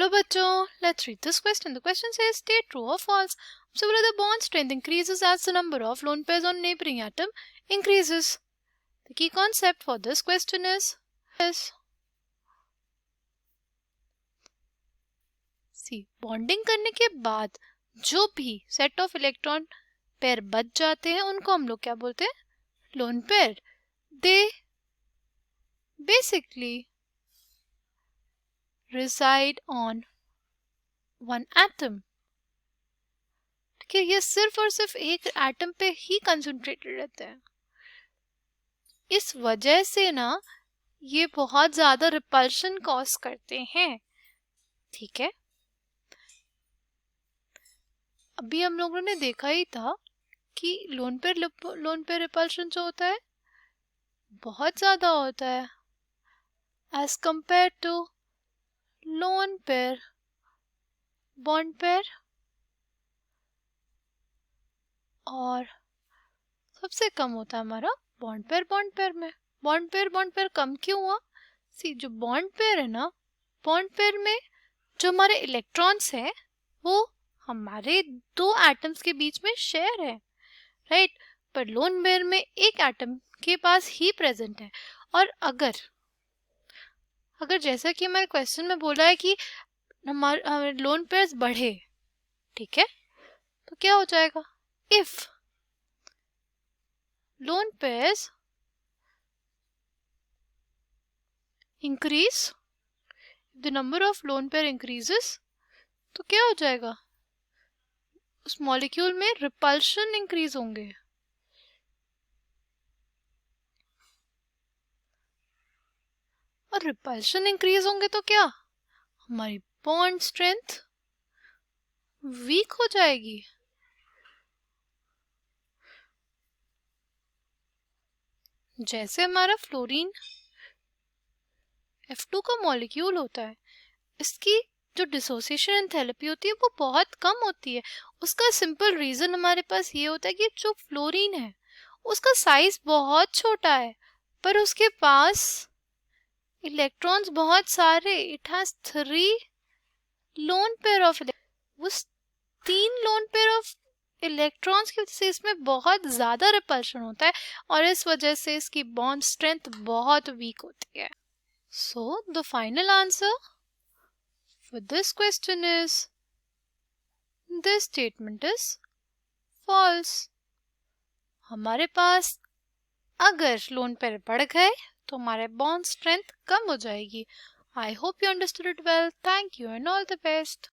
Hello बच्चों, let's read this question. The question says state true और false. सबसे पहले the bond strength increases as the number of lone pairs on neighbouring atom increases. The key concept for this question is see, bonding करने के बाद जो भी set of electron pair बच जाते हैं उनको हम लोग क्या बोलते हैं? Lone pair. They basically reside on one atom. ठीक है, ये सिर्फ और सिर्फ एक एटम पे ही कंसंट्रेटेड रहते हैं. इस वजह से ना ये बहुत ज्यादा रिपल्शन कॉज करते हैं. ठीक है, अभी हम लोगों ने देखा ही था कि लोन पे रिपल्शन जो होता है बहुत ज्यादा होता है as compare to lone pair bond pair. और सबसे कम होता है हमारा बॉन्ड पेयर में. बॉन्ड पेयर कम क्यों हुआ? सी, जो बॉन्ड पेयर है ना, बॉन्ड पेयर में जो हमारे इलेक्ट्रॉन्स हैं वो हमारे दो एटम्स के बीच में शेयर है, राइट. पर लोन पेयर में एक एटम के पास ही प्रेजेंट है. और अगर जैसा कि हमारे क्वेश्चन में बोला है कि हमारे लोन पेयर्स बढ़े, ठीक है, तो क्या हो जाएगा? If lone pairs increase, the number of lone pair increases, तो क्या हो जाएगा? उस मॉलिक्यूल में रिपल्शन इंक्रीज होंगे. और रिपल्शन इंक्रीज होंगे तो क्या? हमारी बॉन्ड स्ट्रेंथ वीक हो जाएगी. जैसे हमारा फ्लोरीन F2 का मॉलिक्यूल होता है, इसकी जो डिसोसिएशन एंथैल्पी होती है वो बहुत कम होती है. उसका सिंपल रीजन हमारे पास ये होता है कि जो फ्लोरीन है उसका साइज बहुत छोटा है पर उसके पास इलेक्ट्रॉन्स बहुत सारे. It has 3 lone pair of, उस 3 लोन पेयर ऑफ इलेक्ट्रॉन्स की वजह से इसमें बहुत ज्यादा रिपल्शन होता है और इस वजह से इसकी बॉन्ड स्ट्रेंथ बहुत वीक होती है. So the final answer for this question is this statement is false. हमारे पास अगर लोन पेयर बढ़ गए तो हमारे बॉन्ड स्ट्रेंथ कम हो जाएगी. I hope you understood it well. Thank you and all the best.